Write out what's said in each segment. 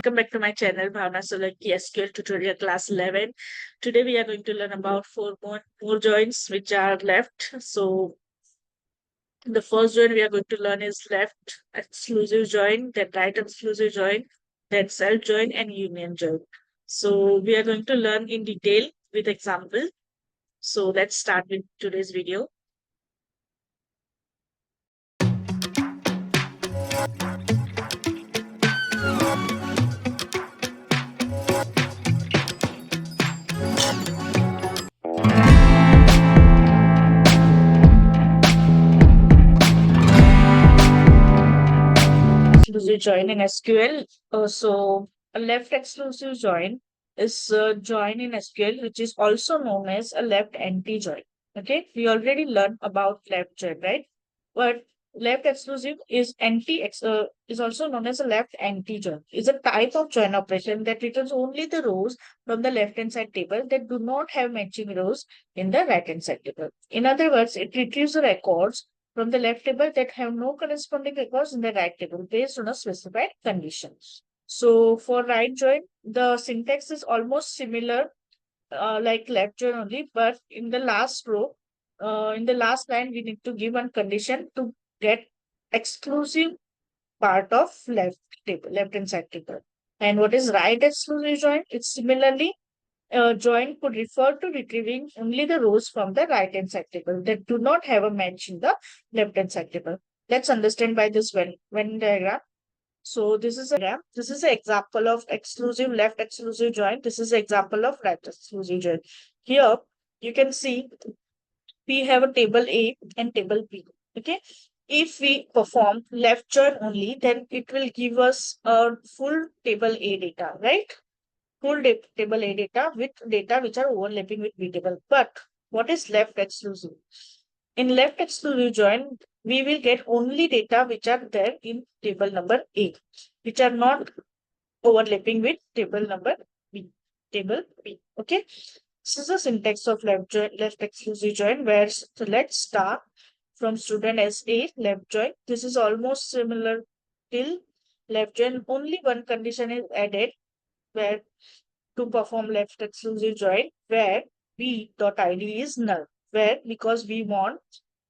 welcome back to my channel, Bhavna Solanki SQL Tutorial Class 11. Today we are going to learn about four more joins which are left. So the first join we are going to learn is left exclusive join, then right exclusive join, then self join and union join. So we are going to learn in detail with example. So let's start with today's video. Exclusive join in SQL. So a left exclusive join is a join in SQL, which is also known as a left anti join. Okay, we already learned about left join, right? But left exclusive is also known as a left anti join. It's a type of join operation that returns only the rows from the left hand side table that do not have matching rows in the right hand side table. In other words, it retrieves the records from the left table that have no corresponding records in the right table based on a specified condition. So for right join, the syntax is almost similar like left join only, but in the last row, in the last line, we need to give one condition to get exclusive part of left hand side table. And what is right exclusive join? It's similarly join could refer to retrieving only the rows from the right hand side table that do not have a match in the left hand side table. Let's understand by this Venn diagram. So this is a diagram. This is an example of exclusive left exclusive join. This is an example of right exclusive join. Here you can see we have a table A and table B. Okay. If we perform left join only, then it will give us a full table A data, right? Full table A data with data which are overlapping with B table. But what is left exclusive? In left exclusive join, we will get only data which are there in table number A, which are not overlapping with table number B. Table B. Okay. This is the syntax of left exclusive join, where so let's start from student as A, left join. This is almost similar till left join. Only one condition is added where to perform left exclusive join where b.id is null, where because we want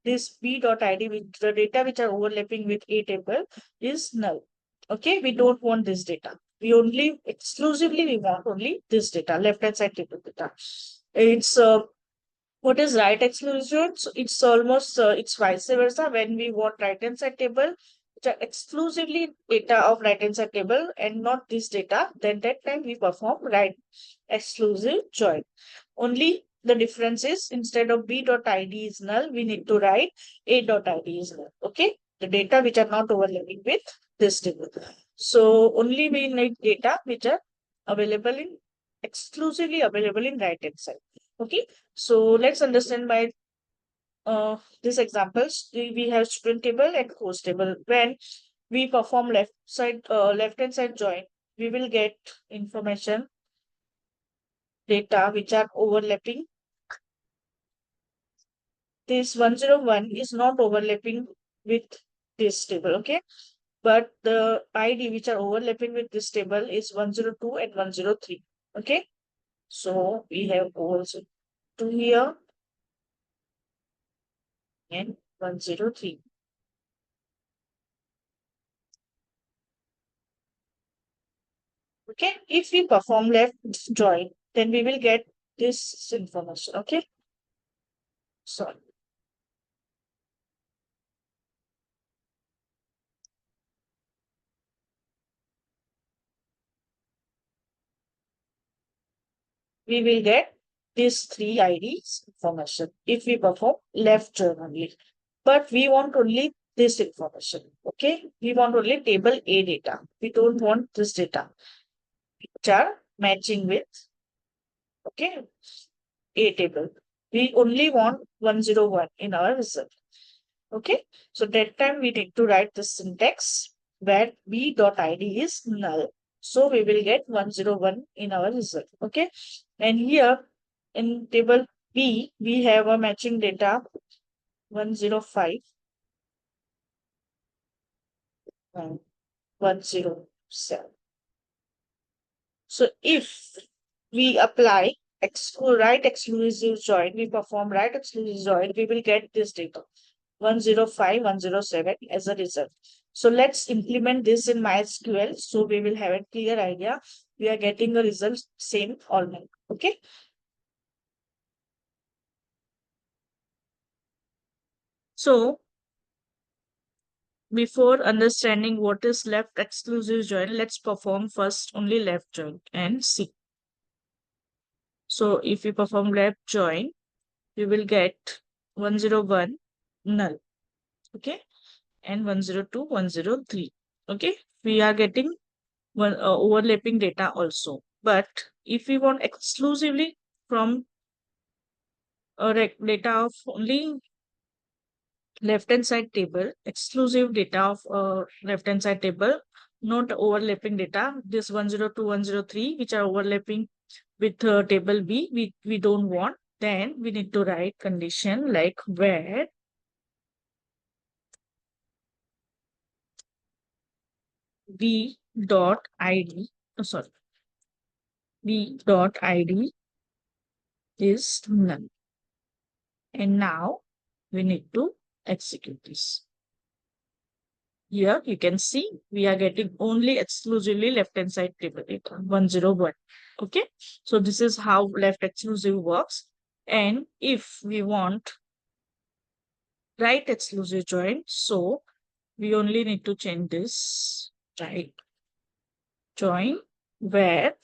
this b.id with the data which are overlapping with a table is null. Okay, we don't want this data. We only exclusively we want only this data, left hand side table data. It's what is right exclusion? So it's almost it's vice versa. When we want right hand side table, which are exclusively data of right hand side table and not this data, then that time we perform right exclusive join. Only the difference is instead of b.id is null, we need to write a.id is null. Okay, the data which are not overlapping with this table. So only we need data which are available in exclusively available in right hand side. Okay, so let's understand by these examples. We have student table and course table. When we perform left hand side join, we will get information data which are overlapping. This 101 is not overlapping with this table, okay? But the ID which are overlapping with this table is 102 and 103, okay? So we have also 2 here and 103. Okay, if we perform left join, then we will get this information. Okay, so we will get these three IDs information if we perform left join only. But we want only this information. Okay, we want only table A data. We don't want this data which are matching with okay A table. We only want 101 in our result. Okay, so that time we need to write the syntax where b.id is null. So we will get 101 in our result. Okay, and here in table B, we have a matching data 105 and 107. So if we apply right exclusive join, we perform right exclusive join, we will get this data 105, 107 as a result. So let's implement this in MySQL so we will have a clear idea. We are getting the result same almost. Okay. So before understanding what is left exclusive join, let's perform first only left join and see. So if we perform left join, we will get 101 null. Okay. And 102, 103. Okay. We are getting one overlapping data also. But if we want exclusively from data of only left hand side table, exclusive data of left hand side table, not overlapping data, this 102, 103, which are overlapping with table B, we don't want, then we need to write condition like where B dot ID, oh, sorry, B dot ID is none. And now we need to execute this. Here you can see we are getting only exclusively left hand side table data 101. Okay, so this is how left exclusive works. And if we want right exclusive join, so we only need to change this right join where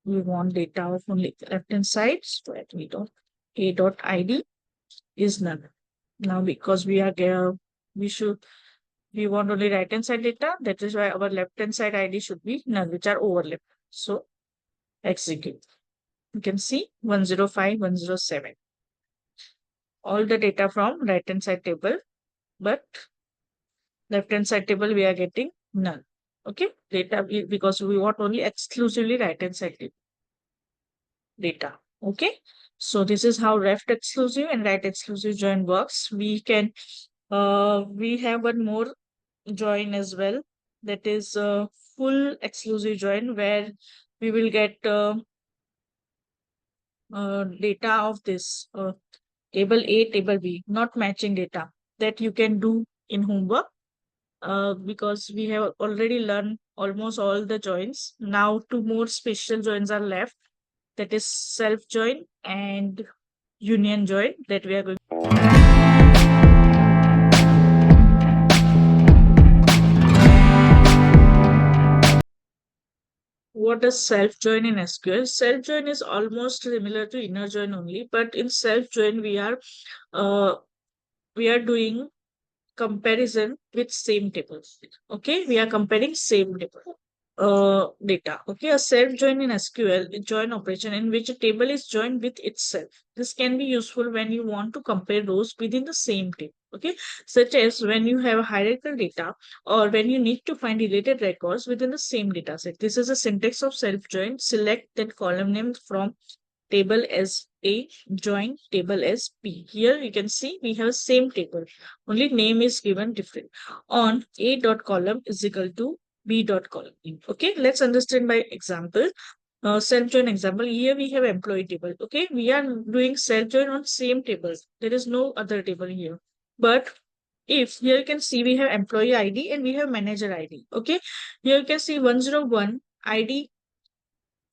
we want data of only left hand side, so that we don't a dot id is none. Now because we want only right hand side data, that is why our left hand side id should be none, which are overlapped. So execute. You can see 105, 107. All the data from right hand side table, but left hand side table we are getting none. Okay, data because we want only exclusively right hand side data. Okay, so this is how left exclusive and right exclusive join works. We have one more join as well, that is full exclusive join, where we will get data of this table A, table B, not matching data, that you can do in homework because we have already learned almost all the joins. Now two more special joins are left, that is self join and union join, that we are going. What is self join in SQL? Self join is almost similar to inner join only, but in self join uh, we are doing comparison with same tables. Okay, we are comparing same table data. Okay, a self join in SQL, a join operation in which a table is joined with itself. This can be useful when you want to compare rows within the same table. Okay, such as when you have hierarchical data or when you need to find related records within the same data set. This is a syntax of self join. Select that column name from table as A, join table as B. Here you can see we have same table, only name is given different. On A dot column is equal to B dot column. Okay, let's understand by example. Self join example. Here we have employee table. Okay, we are doing self join on same table. There is no other table here. But if here you can see we have employee ID and we have manager ID. Okay, here you can see 101 ID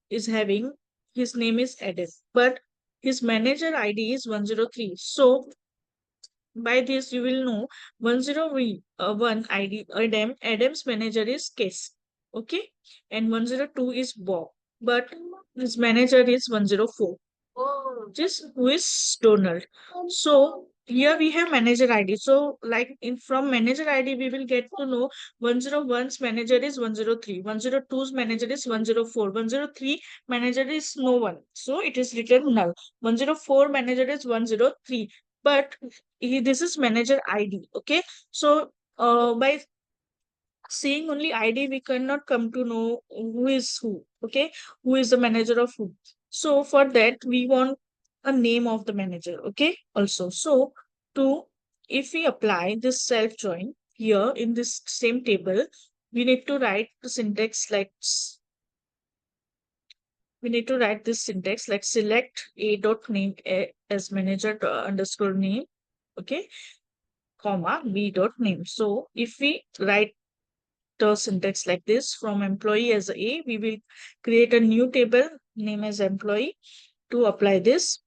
is having, his name is Adam, but his manager ID is 103. So by this you will know 101 ID Adam's manager is Case. Okay, and 102 is Bob, but his manager is 104. Just who is Donald. So here we have manager ID. So like in from manager ID, we will get to know 101's manager is 103, 102's manager is 104, 103 manager is no one. So it is written null. 104 manager is 103. But this is manager ID. Okay. So by seeing only ID, we cannot come to know who is who. Okay, who is the manager of who. So for that, we want a name of the manager. Okay, also. So to if we apply this self join here in this same table, we need to write the syntax like we need to write this syntax like select a dot name as manager underscore name, okay, comma b dot name. So if we write the syntax like this, from employee as A, we will create a new table name as employee to apply this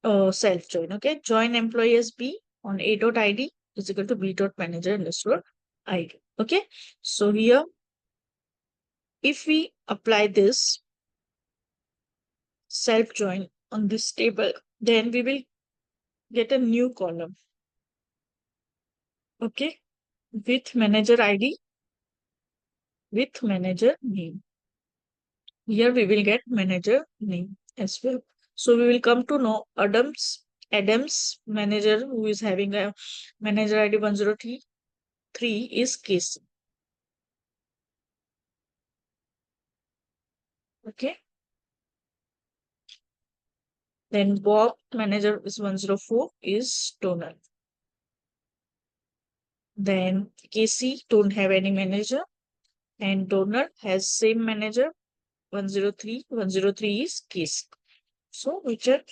self join. Okay, join employee as B on A dot ID is equal to B dot manager underscore ID. Okay, so here if we apply this self join on this table, then we will get a new column. Okay, with manager ID, with manager name. Here we will get manager name as well. So we will come to know Adams manager who is having a manager ID 1033 is Casey. Okay. Then Bob manager is 104 is Donald. Then Casey don't have any manager and Donald has same manager 103. 103 is Casey. So we check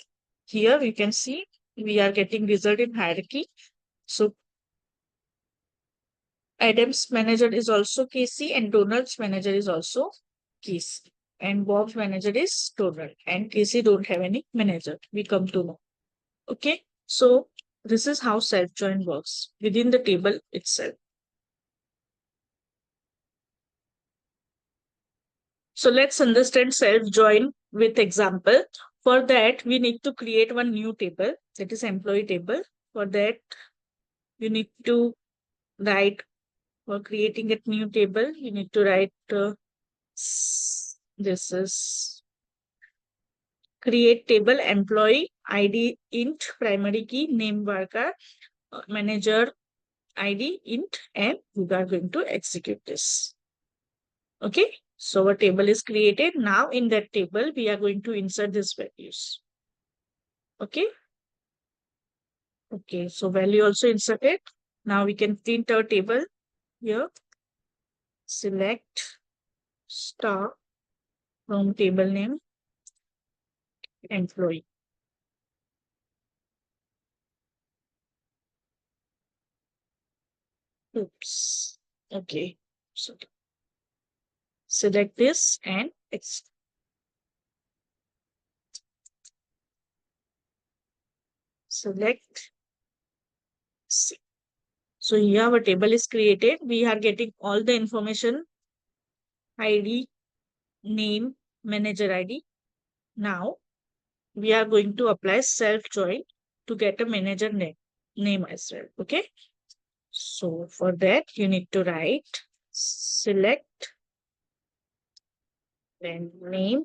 here we can see we are getting result in hierarchy. So Adam's manager is also Casey and Donald's manager is also Casey. And Bob's manager is Donald and Casey don't have any manager. We come to know. Okay. So this is how self-join works within the table itself. So let's understand self-join with example. For that, we need to create one new table, that is employee table. For that, you need to write, for creating a new table, you need to write this is create table employee ID int primary key name varchar manager ID int, and we are going to execute this. Okay, so our table is created. Now in that table, we are going to insert these values. Okay. Okay, so value also inserted. Now we can print our table here. Select star from table name employee. Oops. Okay. So select this and select C. So here our table is created. We are getting all the information, ID, name, manager ID. Now we are going to apply self join to get a manager name as well. Okay. So for that, you need to write select then name.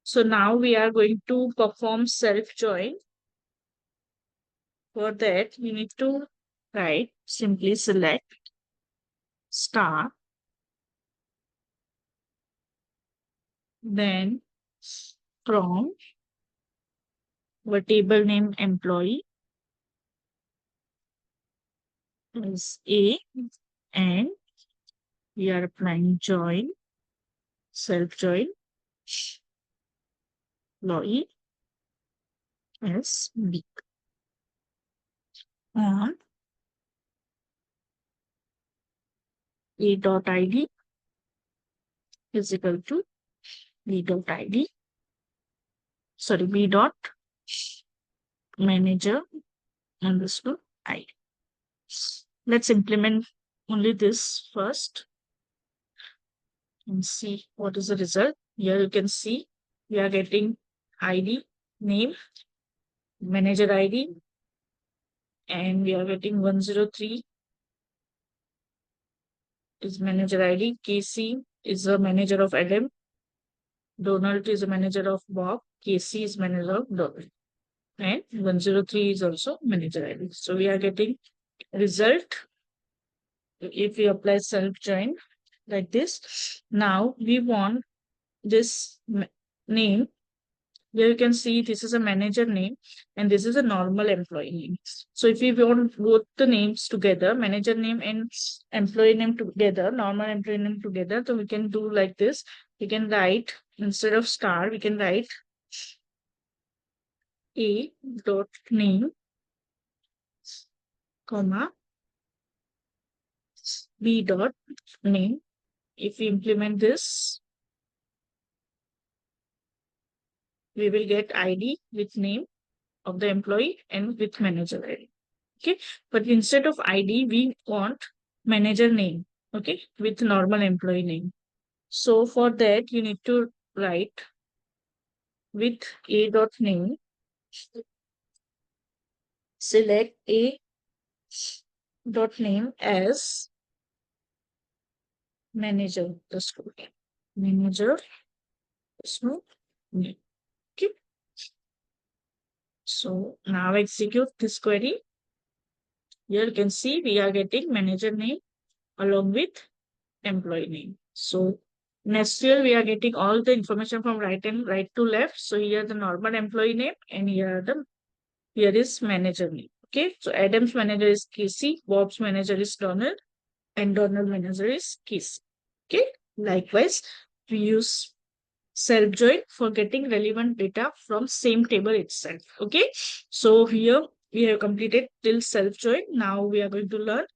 So now we are going to perform self join. For that, you need to write simply select star, then from our table name employee is A, and we are applying join, self join, employee as B on A dot ID is equal to B dot ID, sorry, B dot manager underscore ID. Let's implement only this first and see what is the result. Here you can see we are getting ID, name, manager ID, and we are getting 103 is manager ID. Casey is a manager of Adam. Donald is a manager of Bob. Casey is manager of Donald. And 103 is also manager ID. So we are getting result if we apply self join like this, now we want this name. Here you can see this is a manager name and this is a normal employee name. So if we want both the names together, manager name and employee name together, normal employee name together, so we can do like this. We can write, instead of star, we can write a dot name, comma, b dot name. If we implement this, we will get ID with name of the employee and with manager ID. Okay, but instead of ID, we want manager name, okay, with normal employee name. So for that, you need to write with a dot name, select a dot name as manager, the school manager, so name. Okay, so now execute this query. Here you can see we are getting manager name along with employee name. So in SQL, we are getting all the information from right to left. So here the normal employee name and here is manager name. Okay. So Adam's manager is Casey, Bob's manager is Donald, and Donald manager is Casey. Okay. Likewise, we use self join for getting relevant data from same table itself. Okay. So here we have completed till self join. Now we are going to learn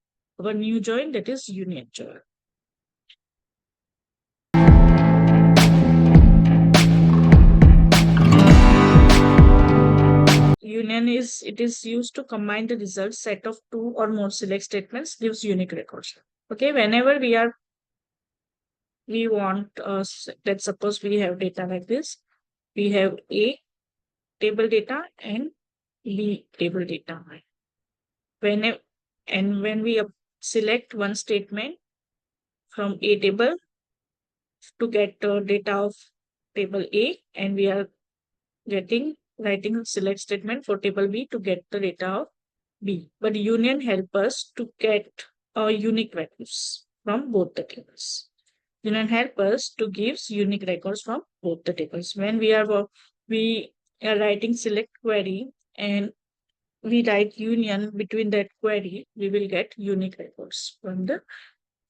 our new join, that is union join. Union is used to combine the result set of two or more select statements, gives unique records. Okay, whenever we want, let's suppose we have data like this. We have A table data and B table data. When when we select one statement from A table to get data of table A, and we are writing a select statement for table B to get the data of B. But union help us to get unique values from both the tables. Union help us to give unique records from both the tables. When we are writing select query and we write union between that query, we will get unique records from the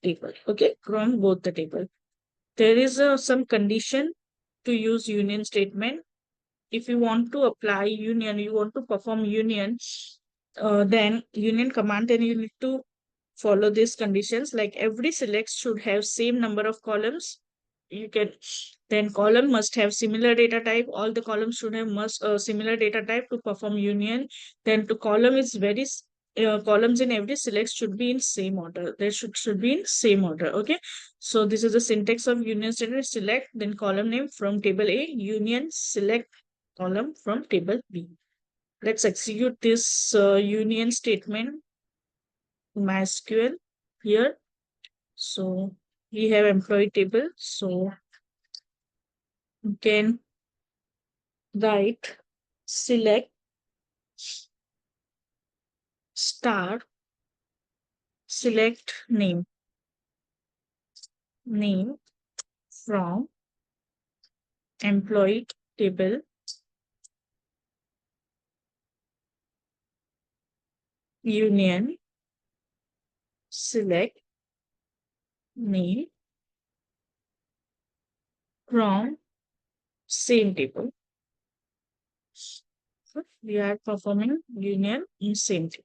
table. Okay, from both the table. There is some condition to use union statement. If you want to apply union, you want to perform union, then union command, then you need to follow these conditions. Like every select should have same number of columns. You can then column must have similar data type. All the columns should have similar data type to perform union. Then to column is columns in every select should be in same order. They should be in same order. Okay. So this is the syntax of union statement. Select, then column name from table A, union, select column from table B. Let's execute this union statement in MySQL here. So we have employee table. So you can write select star select name from employee table union select name from same table. We are performing union in same table.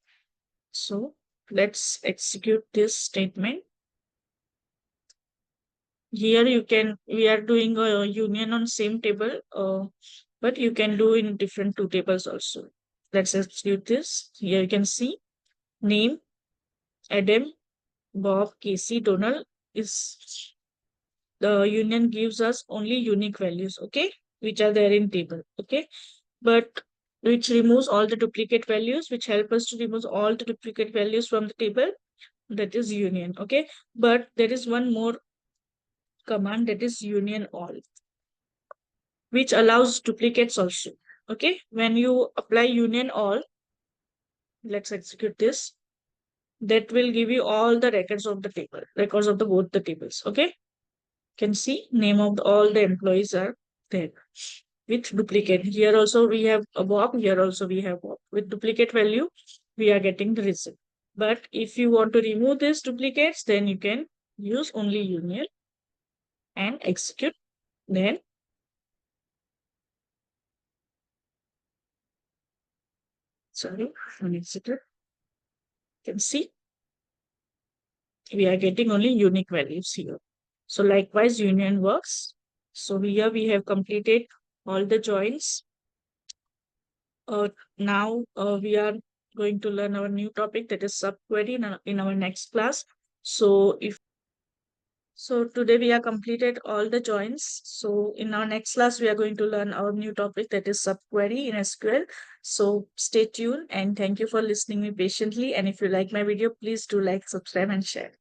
So let's execute this statement. Here we are doing a union on same table, but you can do in different two tables also. Let's execute this. Here you can see name, Adam, Bob, Casey, Donald is the union gives us only unique values, okay, which are there in table, okay, but which removes all the duplicate values, which help us to remove all the duplicate values from the table. That is union, okay. But there is one more command, that is union all, which allows duplicates also. Okay, when you apply union all, let's execute this. that will give you all the records of the table, records of the both the tables. Okay, can see name of all the employees are there. With duplicate, here also we have a Bob, here also we have Bob. With duplicate value, we are getting the result. But if you want to remove these duplicates, then you can use only union and execute. Then sorry, execute. You can see we are getting only unique values here. So likewise, union works. So here we have completed all the joins. Now we are going to learn our new topic, that is subquery, in our next class. So today we have completed all the joins. So in our next class, we are going to learn our new topic, that is subquery in SQL. So stay tuned and thank you for listening me patiently. And if you like my video, please do like, subscribe and share.